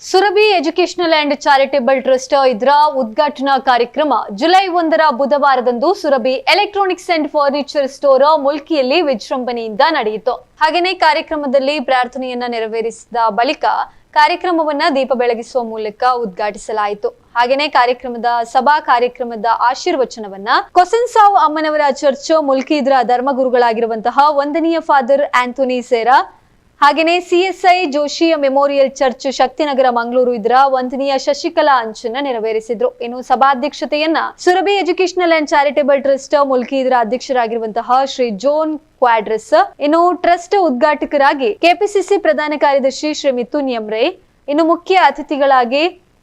Surabhi educational and charitable trust ಇದರ ಉದ್ಘಾಟನಾ ಕಾರ್ಯಕ್ರಮ ಜುಲೈ 1ರ ಬುಧವಾರದಂದು Surabhi electronics and furniture store ಮುಲ್ಕಿಯಲ್ಲಿ ವಿಜೃಂಭಣೆಯಿಂದ ನಡೆಯಿತು. ಹಾಗೆಯೇ ಕಾರ್ಯಕ್ರಮದಲ್ಲಿ ಪ್ರಾರ್ಥನೆಯನ್ನ ನೆರವೇರಿಸಿದ ಬಳಿಕ ಕಾರ್ಯಕ್ರಮವನ್ನ ದೀಪ ಬೆಳಗಿಸುವ ಮೂಲಕ ಉದ್ಘಾಟಿಸಲಾಯಿತು. ಹಾಗೆಯೇ ಸಭಾ ಕಾರ್ಯಕ್ರಮದ ಆಶೀರ್ವಚನವನ್ನ ಕೊಸೆನ್ಸಾವ್ ಅಮ್ಮನವರ ಚರ್ಚ್ ಮುಲ್ಕಿ ಇದರ ಧರ್ಮಗುರುಗಳಾಗಿರುವಂತಹ ವಂದನೀಯ ಫಾದರ್ ಆಂಥೋನಿ ಸೇರಾ ಹಾಗೆಯೇ CSI Joshi memorial church Shaktinagar Mangaluru ಇದರ ವಂದನೀಯ ಶಶಿಕಲಾ ಅಂಚನ್ನ ನೆರವೇರಿಸಿದ್ರು. ಇನ್ನು ಸಭಾಧ್ಯಕ್ಷತೆಯನ್ನ Surabhi educational and charitable trust Mulki ಇದರ ಅಧ್ಯಕ್ಷರಾಗಿರುವಂತಹ ಶ್ರೀ ಜೋನ್ ಕ್ವಾಡ್ರಸ್, ಇನ್ನು ಟ್ರಸ್ಟ್ ಉದ್ಘಾಟಕರಾಗಿ ಕೆಪಿಸಿಸಿ ಪ್ರಧಾನ ಕಾರ್ಯದರ್ಶಿ ಶ್ರೀ ಮಿಥುನ್ ಯಮ್ರೆ, ಇನ್ನು ಮುಖ್ಯ ಅತಿಥಿಗಳಾಗಿ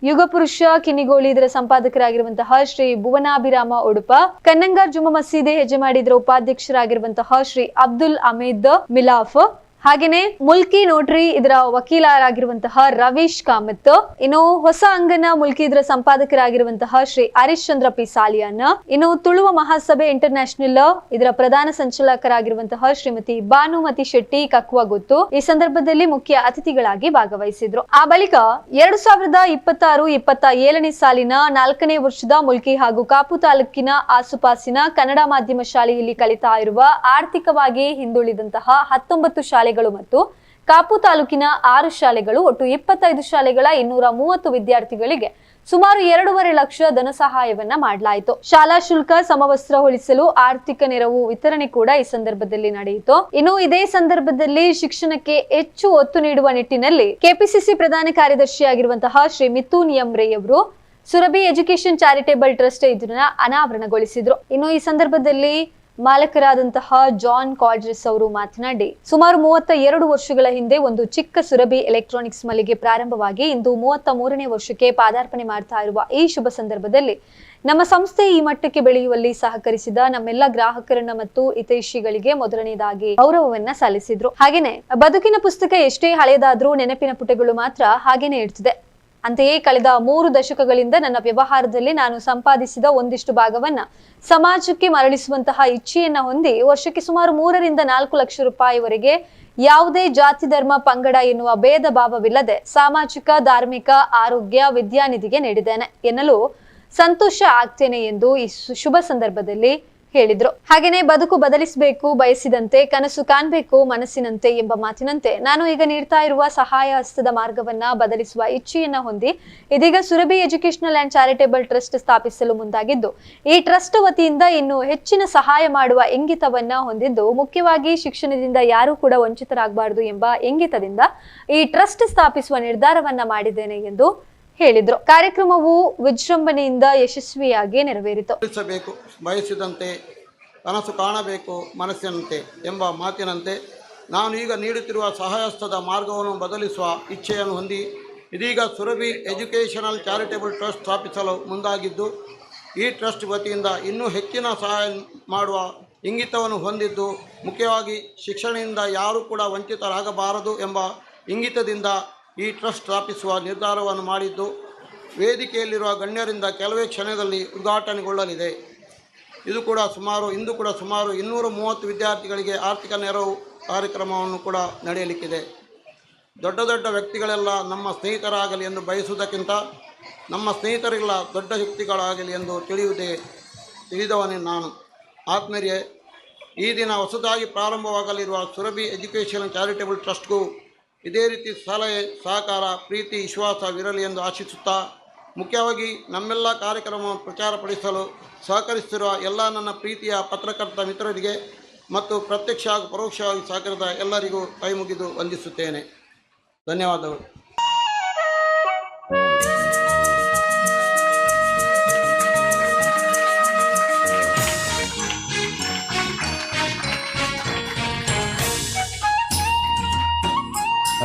ಯುಗಪುರುಷ ಕಿನ್ನಿಗೋಳಿ ಇದರ ಸಂಪಾದಕರಾಗಿರುವಂತಹ ಶ್ರೀ ಭುವನಾಭಿರಾಮ ಉಡುಪ, ಕನ್ನಂಗಾರ್ ಜುಮ್ಮಾ ಮಸೀದಿ ಹೆಜಮಾಡಿ ಇದರ ಉಪಾಧ್ಯಕ್ಷರಾಗಿರುವಂತಹ ಶ್ರೀ ಅಬ್ದುಲ್ ಅಮೀದ್ ಮಿಲಾಫ್, ಹಾಗೇನೆ ಮುಲ್ಕಿ ನೋಟ್ರಿ ಇದರ ವಕೀಲರಾಗಿರುವಂತಹ ರವೀಶ್ ಕಾಮತ್, ಇನ್ನು ಹೊಸ ಅಂಗನ ಮುಲ್ಕಿ ಇದರ ಸಂಪಾದಕರಾಗಿರುವಂತಹ ಶ್ರೀ ಹರೀಶ್ ಚಂದ್ರ ಪಿ ಸಾಲಿಯಾನ್, ಇನ್ನು ತುಳುವ ಮಹಾಸಭೆ ಇಂಟರ್ನ್ಯಾಷನಲ್ ಇದರ ಪ್ರಧಾನ ಸಂಚಾಲಕರಾಗಿರುವಂತಹ ಶ್ರೀಮತಿ ಭಾನುಮತಿ ಶೆಟ್ಟಿ ಕಕ್ವಗುತ್ತು ಈ ಸಂದರ್ಭದಲ್ಲಿ ಮುಖ್ಯ ಅತಿಥಿಗಳಾಗಿ ಭಾಗವಹಿಸಿದ್ರು. ಆ ಬಳಿಕ 2026-27ನೇ ಸಾಲಿನ 4ನೇ ವರ್ಷದ ಮುಲ್ಕಿ ಹಾಗೂ ಕಾಪು ತಾಲೂಕಿನ ಆಸುಪಾಸಿನ ಕನ್ನಡ ಮಾಧ್ಯಮ ಶಾಲೆಯಲ್ಲಿ ಕಲಿತಾ ಇರುವ ಆರ್ಥಿಕವಾಗಿ ಹಿಂದುಳಿದಂತಹ 19 ಶಾಲೆಗಳು ಮತ್ತು ಕಾಪು ತಾಲೂಕಿನ 6 ಶಾಲೆಗಳು ಒಟ್ಟು 25 ಶಾಲೆಗಳ 230 ವಿದ್ಯಾರ್ಥಿಗಳಿಗೆ ಸುಮಾರು 2.5 ಲಕ್ಷ ಧನ ಸಹಾಯವನ್ನ ಮಾಡಲಾಯಿತು. ಶಾಲಾ ಶುಲ್ಕ, ಸಮವಸ್ತ್ರ ಹೊಲಿಸಲು ಆರ್ಥಿಕ ನೆರವು ವಿತರಣೆ ಕೂಡ ಈ ಸಂದರ್ಭದಲ್ಲಿ ನಡೆಯಿತು. ಇನ್ನು ಇದೇ ಸಂದರ್ಭದಲ್ಲಿ ಶಿಕ್ಷಣಕ್ಕೆ ಹೆಚ್ಚು ಒತ್ತು ನೀಡುವ ನಿಟ್ಟಿನಲ್ಲಿ ಕೆಪಿಸಿಸಿ ಪ್ರಧಾನ ಕಾರ್ಯದರ್ಶಿಯಾಗಿರುವಂತಹ ಶ್ರೀ ಮಿಥುನ್ ಯಮ್ರೆ ಅವರು ಸುರಭಿ ಎಜುಕೇಶನ್ ಚಾರಿಟೇಬಲ್ ಟ್ರಸ್ಟ್ ಇದನ್ನ ಅನಾವರಣಗೊಳಿಸಿದ್ರು. ಇನ್ನು ಈ ಸಂದರ್ಭದಲ್ಲಿ ಮಾಲಕರಾದಂತಹ ಜಾನ್ ಕ್ವಾಡ್ರಸ್ ಅವರು ಮಾತನಾಡಿ, ಸುಮಾರು 32 ವರ್ಷಗಳ ಹಿಂದೆ ಒಂದು ಚಿಕ್ಕ ಸುರಭಿ ಎಲೆಕ್ಟ್ರಾನಿಕ್ಸ್ ಮಳಿಗೆ ಪ್ರಾರಂಭವಾಗಿ ಇಂದು 33ನೇ ವರ್ಷಕ್ಕೆ ಪಾದಾರ್ಪಣೆ ಮಾಡ್ತಾ ಇರುವ ಈ ಶುಭ ಸಂದರ್ಭದಲ್ಲಿ ನಮ್ಮ ಸಂಸ್ಥೆ ಈ ಮಟ್ಟಕ್ಕೆ ಬೆಳೆಯುವಲ್ಲಿ ಸಹಕರಿಸಿದ ನಮ್ಮೆಲ್ಲ ಗ್ರಾಹಕರನ್ನ ಮತ್ತು ಹಿತೈಷಿಗಳಿಗೆ ಮೊದಲನೇದಾಗಿ ಗೌರವವನ್ನ ಸಲ್ಲಿಸಿದ್ರು. ಹಾಗೇನೆ ಬದುಕಿನ ಪುಸ್ತಕ ಎಷ್ಟೇ ಹಳೆಯದಾದ್ರೂ ನೆನಪಿನ ಪುಟಗಳು ಮಾತ್ರ ಹಾಗೇನೆ ಇರ್ತದೆ. ಅಂತೆಯೇ ಕಳೆದ 3 ದಶಕಗಳಿಂದ ನನ್ನ ವ್ಯವಹಾರದಲ್ಲಿ ನಾನು ಸಂಪಾದಿಸಿದ ಒಂದಿಷ್ಟು ಭಾಗವನ್ನ ಸಮಾಜಕ್ಕೆ ಮರಳಿಸುವಂತಹ ಇಚ್ಛೆಯನ್ನ ಹೊಂದಿ ವರ್ಷಕ್ಕೆ ಸುಮಾರು 3ರಿಂದ 4 ಲಕ್ಷ ರೂಪಾಯಿವರೆಗೆ ಯಾವುದೇ ಜಾತಿ, ಧರ್ಮ, ಪಂಗಡ ಎನ್ನುವ ಭೇದ ಭಾವವಿಲ್ಲದೆ ಸಾಮಾಜಿಕ, ಧಾರ್ಮಿಕ, ಆರೋಗ್ಯ, ವಿದ್ಯಾನಿಧಿಗೆ ನೀಡಿದ್ದೇನೆ ಎನ್ನಲು ಸಂತೋಷ ಆಗ್ತೇನೆ ಎಂದು ಈ ಶುಭ ಸಂದರ್ಭದಲ್ಲಿ ಹೇಳಿದ್ರು. ಹಾಗೇನೆ ಬದುಕು ಬದಲಿಸಬೇಕು ಬಯಸಿದಂತೆ, ಕನಸು ಕಾಣಬೇಕು ಮನಸ್ಸಿನಂತೆ ಎಂಬ ಮಾತಿನಂತೆ ನಾನು ಈಗ ನೀಡ್ತಾ ಇರುವ ಸಹಾಯ ಹಸ್ತದ ಮಾರ್ಗವನ್ನ ಬದಲಿಸುವ ಇಚ್ಛೆಯನ್ನ ಹೊಂದಿ ಇದೀಗ Surabhi educational and charitable trust ಸ್ಥಾಪಿಸಲು ಮುಂದಾಗಿದ್ದು, ಈ ಟ್ರಸ್ಟ್ ವತಿಯಿಂದ ಇನ್ನು ಹೆಚ್ಚಿನ ಸಹಾಯ ಮಾಡುವ ಇಂಗಿತವನ್ನ ಹೊಂದಿದ್ದು, ಮುಖ್ಯವಾಗಿ ಶಿಕ್ಷಣದಿಂದ ಯಾರೂ ಕೂಡ ವಂಚಿತರಾಗಬಾರದು ಎಂಬ ಇಂಗಿತದಿಂದ ಈ ಟ್ರಸ್ಟ್ ಸ್ಥಾಪಿಸುವ ನಿರ್ಧಾರವನ್ನ ಮಾಡಿದ್ದೇನೆ ಎಂದು ಹೇಳಿದ್ರು. ಕಾರ್ಯಕ್ರಮವು ವಿಜೃಂಭಣೆಯಿಂದ ಯಶಸ್ವಿಯಾಗಿ ನೆರವೇರಿತು. ಬಯಸಿದಂತೆ ಕನಸು ಕಾಣಬೇಕು ಮನಸ್ಸಿನಂತೆ ಎಂಬ ಮಾತಿನಂತೆ ನಾನು ಈಗ ನೀಡುತ್ತಿರುವ ಸಹಾಯಹಸ್ತದ ಮಾರ್ಗವನ್ನು ಬದಲಿಸುವ ಇಚ್ಛೆಯನ್ನು ಹೊಂದಿ ಇದೀಗ ಸುರಭಿ ಎಜುಕೇಷನಲ್ ಚಾರಿಟೇಬಲ್ ಟ್ರಸ್ಟ್ ಸ್ಥಾಪಿಸಲು ಮುಂದಾಗಿದ್ದು, ಈ ಟ್ರಸ್ಟ್ ವತಿಯಿಂದ ಇನ್ನೂ ಹೆಚ್ಚಿನ ಸಹಾಯ ಮಾಡುವ ಇಂಗಿತವನ್ನು ಹೊಂದಿದ್ದು, ಮುಖ್ಯವಾಗಿ ಶಿಕ್ಷಣದಿಂದ ಯಾರೂ ಕೂಡ ವಂಚಿತರಾಗಬಾರದು ಎಂಬ ಇಂಗಿತದಿಂದ ಈ ಟ್ರಸ್ಟ್ ಸ್ಥಾಪಿಸುವ ನಿರ್ಧಾರವನ್ನು ಮಾಡಿದ್ದು, ವೇದಿಕೆಯಲ್ಲಿರುವ ಗಣ್ಯರಿಂದ ಕೆಲವೇ ಕ್ಷಣದಲ್ಲಿ ಉದ್ಘಾಟನೆಗೊಳ್ಳಲಿದೆ. ಇಂದು ಕೂಡ ಸುಮಾರು 230 ವಿದ್ಯಾರ್ಥಿಗಳಿಗೆ ಆರ್ಥಿಕ ನೆರವು ಕಾರ್ಯಕ್ರಮವನ್ನು ಕೂಡ ನಡೆಯಲಿಕ್ಕಿದೆ. ದೊಡ್ಡ ದೊಡ್ಡ ವ್ಯಕ್ತಿಗಳೆಲ್ಲ ನಮ್ಮ ಸ್ನೇಹಿತರಾಗಲಿ ಎಂದು ಬಯಸುವುದಕ್ಕಿಂತ ನಮ್ಮ ಸ್ನೇಹಿತರೆಲ್ಲ ದೊಡ್ಡ ವ್ಯಕ್ತಿಗಳಾಗಲಿ ಎಂದು ತಿಳಿದವನೇ ನಾನು. ಆತ್ಮೀಯರೇ, ಈ ದಿನ ಹೊಸದಾಗಿ ಪ್ರಾರಂಭವಾಗಲಿರುವ ಸುರಭಿ ಎಜುಕೇಷನ್ ಚಾರಿಟೇಬಲ್ ಟ್ರಸ್ಟ್ಗೂ ಇದೇ ರೀತಿ ಸಲಹೆ, ಸಹಕಾರ, ಪ್ರೀತಿ, ವಿಶ್ವಾಸವಿರಲಿ ಎಂದು ಆಶಿಸುತ್ತಾ, ಮುಖ್ಯವಾಗಿ ನಮ್ಮೆಲ್ಲ ಕಾರ್ಯಕ್ರಮವನ್ನು ಪ್ರಚಾರಪಡಿಸಲು ಸಹಕರಿಸುತ್ತಿರುವ ಎಲ್ಲ ನನ್ನ ಪ್ರೀತಿಯ ಪತ್ರಕರ್ತ ಮಿತ್ರರಿಗೆ ಮತ್ತು ಪ್ರತ್ಯಕ್ಷ ಹಾಗೂ ಪರೋಕ್ಷವಾಗಿ ಸಹಕರಿಸಿದ ಎಲ್ಲರಿಗೂ ಕೈ ಮುಗಿದು ವಂದಿಸುತ್ತೇನೆ. ಧನ್ಯವಾದಗಳು.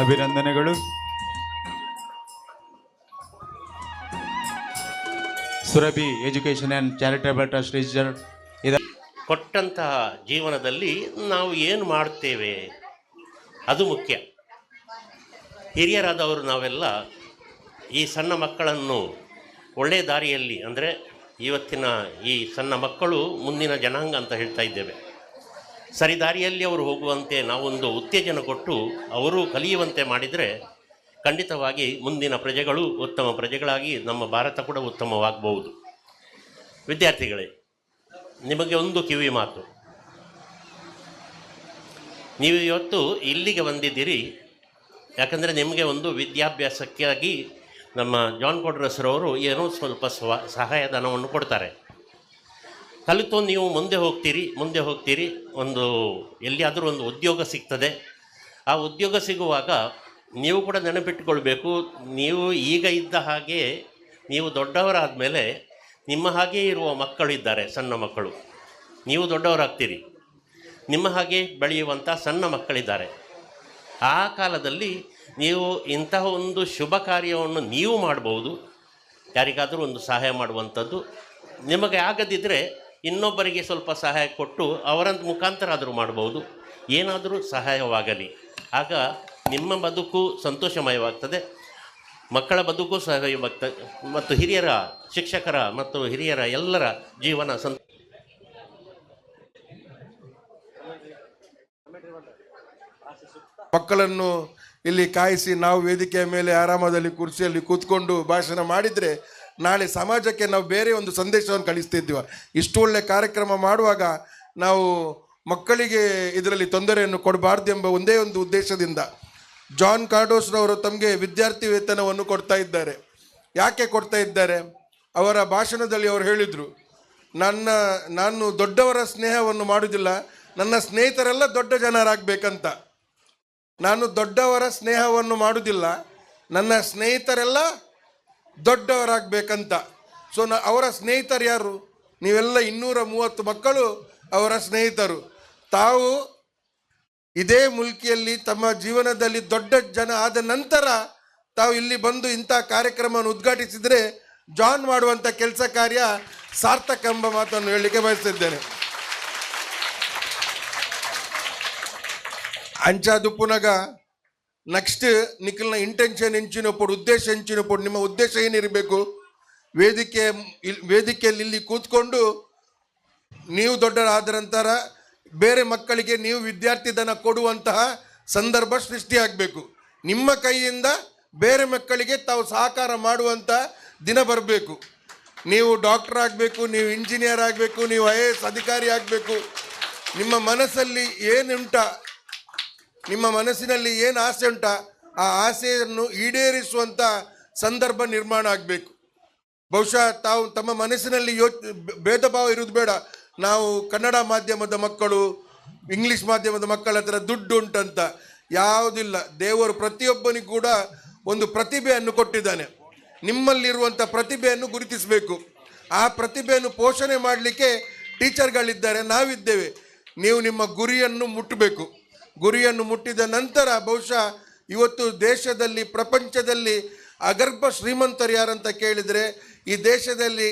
ಅಭಿನಂದನೆಗಳು. Surabhi education and charitable trust ಕೊಟ್ಟಂತಹ ಜೀವನದಲ್ಲಿ ನಾವು ಏನು ಮಾಡ್ತೇವೆ ಅದು ಮುಖ್ಯ. ಹಿರಿಯರಾದವರು ನಾವೆಲ್ಲ ಈ ಸಣ್ಣ ಮಕ್ಕಳನ್ನು ಒಳ್ಳೆಯ ದಾರಿಯಲ್ಲಿ, ಅಂದರೆ ಇವತ್ತಿನ ಈ ಸಣ್ಣ ಮಕ್ಕಳು ಮುಂದಿನ ಜನಾಂಗ ಅಂತ ಹೇಳ್ತಾ ಇದ್ದೇವೆ, ಸರಿದಾರಿಯಲ್ಲಿ ಅವರು ಹೋಗುವಂತೆ ನಾವೊಂದು ಉತ್ತೇಜನ ಕೊಟ್ಟು ಅವರು ಕಲಿಯುವಂತೆ ಮಾಡಿದರೆ ಖಂಡಿತವಾಗಿ ಮುಂದಿನ ಪ್ರಜೆಗಳು ಉತ್ತಮ ಪ್ರಜೆಗಳಾಗಿ ನಮ್ಮ ಭಾರತ ಕೂಡ ಉತ್ತಮವಾಗಬಹುದು. ವಿದ್ಯಾರ್ಥಿಗಳೇ, ನಿಮಗೆ ಒಂದು ಕಿವಿ ಮಾತು. ನೀವು ಇವತ್ತು ಇಲ್ಲಿಗೆ ಬಂದಿದ್ದೀರಿ ಯಾಕಂದರೆ ನಿಮಗೆ ಒಂದು ವಿದ್ಯಾಭ್ಯಾಸಕ್ಕಾಗಿ ನಮ್ಮ ಜಾನ್ ಕೊಡ್ರಸ್ರವರು ಏನೋ ಸ್ವಲ್ಪ ಸಹಾಯಧನವನ್ನು ಕೊಡ್ತಾರೆ. ಕಲಿತು ನೀವು ಮುಂದೆ ಹೋಗ್ತೀರಿ, ಒಂದು ಎಲ್ಲಿಯಾದರೂ ಒಂದು ಉದ್ಯೋಗ ಸಿಗ್ತದೆ. ಆ ಉದ್ಯೋಗ ಸಿಗುವಾಗ ನೀವು ಕೂಡ ನೆನಪಿಟ್ಟುಕೊಳ್ಬೇಕು, ನೀವು ಈಗ ಇದ್ದ ಹಾಗೆ ನೀವು ದೊಡ್ಡವರಾದ ಮೇಲೆ ನಿಮ್ಮ ಹಾಗೆ ಇರುವ ಮಕ್ಕಳಿದ್ದಾರೆ, ಸಣ್ಣ ಮಕ್ಕಳು. ನೀವು ದೊಡ್ಡವರಾಗ್ತೀರಿ, ನಿಮ್ಮ ಹಾಗೆ ಬೆಳೆಯುವಂಥ ಸಣ್ಣ ಮಕ್ಕಳಿದ್ದಾರೆ. ಆ ಕಾಲದಲ್ಲಿ ನೀವು ಇಂತಹ ಒಂದು ಶುಭ ಕಾರ್ಯವನ್ನು ನೀವು ಮಾಡ್ಬೋದು, ಯಾರಿಗಾದರೂ ಒಂದು ಸಹಾಯ ಮಾಡುವಂಥದ್ದು. ನಿಮಗೆ ಆಗದಿದ್ದರೆ ಇನ್ನೊಬ್ಬರಿಗೆ ಸ್ವಲ್ಪ ಸಹಾಯ ಕೊಟ್ಟು ಅವರ ಮುಖಾಂತರ ಆದರೂ ಮಾಡ್ಬೋದು, ಏನಾದರೂ ಸಹಾಯವಾಗಲಿ. ಆಗ ನಿಮ್ಮ ಬದುಕು ಸಂತೋಷಮಯವಾಗ್ತದೆ, ಮಕ್ಕಳ ಬದುಕು ಸಹಾಯವಾಗ್ತದೆ, ಮತ್ತು ಹಿರಿಯರ ಶಿಕ್ಷಕರ ಮತ್ತು ಹಿರಿಯರ ಎಲ್ಲರ ಜೀವನ ಮಕ್ಕಳನ್ನು ಇಲ್ಲಿ ಕಾಯಿಸಿ ನಾವು ವೇದಿಕೆಯ ಮೇಲೆ ಆರಾಮದಲ್ಲಿ ಕುರ್ಚಿಯಲ್ಲಿ ಕೂತ್ಕೊಂಡು ಭಾಷಣ ಮಾಡಿದರೆ ನಾಳೆ ಸಮಾಜಕ್ಕೆ ನಾವು ಬೇರೆ ಒಂದು ಸಂದೇಶವನ್ನು ಕಳಿಸ್ತಿದ್ದೀವ. ಇಷ್ಟು ಒಳ್ಳೆ ಕಾರ್ಯಕ್ರಮ ಮಾಡುವಾಗ ನಾವು ಮಕ್ಕಳಿಗೆ ಇದರಲ್ಲಿ ತೊಂದರೆಯನ್ನು ಕೊಡಬಾರ್ದು ಎಂಬ ಒಂದೇ ಒಂದು ಉದ್ದೇಶದಿಂದ ಜಾನ್ ಕಾರ್ಡೋಸ್ರವರು ತಮಗೆ ವಿದ್ಯಾರ್ಥಿ ವೇತನವನ್ನು ಕೊಡ್ತಾ ಇದ್ದಾರೆ. ಯಾಕೆ ಕೊಡ್ತಾ ಇದ್ದಾರೆ? ಅವರ ಭಾಷಣದಲ್ಲಿ ಅವರು ಹೇಳಿದರು, ನಾನು ದೊಡ್ಡವರ ಸ್ನೇಹವನ್ನು ಮಾಡುವುದಿಲ್ಲ, ನನ್ನ ಸ್ನೇಹಿತರೆಲ್ಲ ದೊಡ್ಡ ಜನರಾಗಬೇಕಂತ. ನಾನು ದೊಡ್ಡವರ ಸ್ನೇಹವನ್ನು ಮಾಡುವುದಿಲ್ಲ, ನನ್ನ ಸ್ನೇಹಿತರೆಲ್ಲ ದೊಡ್ಡವರಾಗಬೇಕಂತ. ಸೊ ಅವರ ಸ್ನೇಹಿತರು ಯಾರು? ನೀವೆಲ್ಲ 230 ಮಕ್ಕಳು ಅವರ ಸ್ನೇಹಿತರು. ತಾವು ಇದೇ ಮುಲ್ಕಿಯಲ್ಲಿ ತಮ್ಮ ಜೀವನದಲ್ಲಿ ದೊಡ್ಡ ಜನ ಆದ ನಂತರ ತಾವು ಇಲ್ಲಿ ಬಂದು ಇಂಥ ಕಾರ್ಯಕ್ರಮವನ್ನು ಉದ್ಘಾಟಿಸಿದರೆ ಜಾನ್ ಮಾಡುವಂಥ ಕೆಲಸ ಕಾರ್ಯ ಸಾರ್ಥಕ ಎಂಬ ಮಾತನ್ನು ಹೇಳಲಿಕ್ಕೆ ಬಯಸ್ತಿದ್ದೇನೆ. ಅಂಚಾದುಪ್ಪುನಾಗ ನೆಕ್ಸ್ಟ್ ನಿಖಲ್ನ ಇಂಟೆನ್ಷನ್ ಹೆಂಚಿನೊಪ್ಪಡು, ಉದ್ದೇಶ ಹೆಂಚಿನೊಪ್ಪಡು. ನಿಮ್ಮ ಉದ್ದೇಶ ಏನಿರಬೇಕು? ವೇದಿಕೆಯಲ್ಲಿ ಇಲ್ಲಿ ಕೂತ್ಕೊಂಡು ನೀವು ದೊಡ್ಡರಾದ ನಂತರ ಬೇರೆ ಮಕ್ಕಳಿಗೆ ನೀವು ವಿದ್ಯಾರ್ಥಿ ಧನ ಕೊಡುವಂತಹ ಸಂದರ್ಭ ಸೃಷ್ಟಿಯಾಗಬೇಕು. ನಿಮ್ಮ ಕೈಯಿಂದ ಬೇರೆ ಮಕ್ಕಳಿಗೆ ತಾವು ಸಹಕಾರ ಮಾಡುವಂಥ ದಿನ ಬರಬೇಕು. ನೀವು ಡಾಕ್ಟರ್ ಆಗಬೇಕು, ನೀವು ಇಂಜಿನಿಯರ್ ಆಗಬೇಕು, ನೀವು IAS ಅಧಿಕಾರಿ ಆಗಬೇಕು. ನಿಮ್ಮ ಮನಸ್ಸಲ್ಲಿ ಏನುಂಟ, ನಿಮ್ಮ ಮನಸ್ಸಿನಲ್ಲಿ ಏನು ಆಸೆ ಉಂಟ, ಆ ಆಸೆಯನ್ನು ಈಡೇರಿಸುವಂಥ ಸಂದರ್ಭ ನಿರ್ಮಾಣ ಆಗಬೇಕು. ಬಹುಶಃ ತಾವು ತಮ್ಮ ಮನಸ್ಸಿನಲ್ಲಿ ಭೇದ ಭಾವ ಇರೋದು ಬೇಡ. ನಾವು ಕನ್ನಡ ಮಾಧ್ಯಮದ ಮಕ್ಕಳು, ಇಂಗ್ಲೀಷ್ ಮಾಧ್ಯಮದ ಮಕ್ಕಳ ಹತ್ರ ದುಡ್ಡು ಉಂಟಂತ ಯಾವುದಿಲ್ಲ. ದೇವರು ಪ್ರತಿಯೊಬ್ಬನಿಗೂ ಕೂಡ ಒಂದು ಪ್ರತಿಭೆಯನ್ನು ಕೊಟ್ಟಿದ್ದಾನೆ. ನಿಮ್ಮಲ್ಲಿರುವಂಥ ಪ್ರತಿಭೆಯನ್ನು ಗುರುತಿಸಬೇಕು. ಆ ಪ್ರತಿಭೆಯನ್ನು ಪೋಷಣೆ ಮಾಡಲಿಕ್ಕೆ ಟೀಚರ್ಗಳಿದ್ದಾರೆ, ನಾವಿದ್ದೇವೆ. ನೀವು ನಿಮ್ಮ ಗುರಿಯನ್ನು ಮುಟ್ಟಬೇಕು. ಗುರಿಯನ್ನು ಮುಟ್ಟಿದ ನಂತರ ಬಹುಶಃ ಇವತ್ತು ದೇಶದಲ್ಲಿ, ಪ್ರಪಂಚದಲ್ಲಿ ಅಗರ್ಭ ಶ್ರೀಮಂತರು ಯಾರಂತ ಕೇಳಿದರೆ, ಈ ದೇಶದಲ್ಲಿ,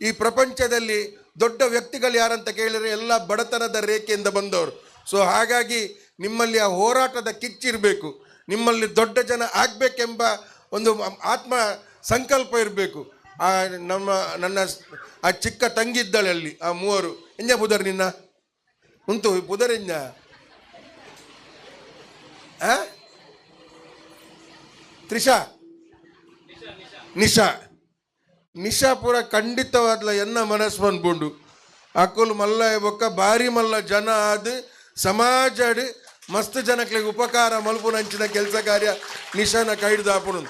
ಈ ಪ್ರಪಂಚದಲ್ಲಿ ದೊಡ್ಡ ವ್ಯಕ್ತಿಗಳು ಯಾರಂತ ಕೇಳಿದರೆ ಎಲ್ಲ ಬಡತನದ ರೇಖೆಯಿಂದ ಬಂದವರು. ಸೊ ಹಾಗಾಗಿ ನಿಮ್ಮಲ್ಲಿ ಆ ಹೋರಾಟದ ಕಿಚ್ಚಿರಬೇಕು. ನಿಮ್ಮಲ್ಲಿ ದೊಡ್ಡ ಜನ ಆಗಬೇಕೆಂಬ ಒಂದು ಆತ್ಮ ಸಂಕಲ್ಪ ಇರಬೇಕು. ನನ್ನ ಆ ಚಿಕ್ಕ ತಂಗಿದ್ದಾಳೆ ಅಲ್ಲಿ, ಆ 3 ಎಂಜ ಪುದರ್ ನಿನ್ನ ಉಂಟು ಪುದರ್ ಎಂಜ ತ್ರಿಷಾ ನಿಶಾ ಪೂರ ಖಂಡಿತವಾದ್ಲ ಎನ್ನ ಮನಸ್ಸು ಬಂದ್ಬುಂಡು. ಅಕ್ಕಲು ಮಲ್ಲ ಬೊಕ್ಕ ಭಾರಿ ಮಲ್ಲ ಜನ ಅದು ಸಮಾಜ ಮಸ್ತ್ ಜನಕ್ಕೆ ಉಪಕಾರ ಮಲ್ಪುನಂಚಿನ ಕೆಲಸ ಕಾರ್ಯ ನಿಶಾನ ಕೈಡ್ದು ಹಾಪುಣು.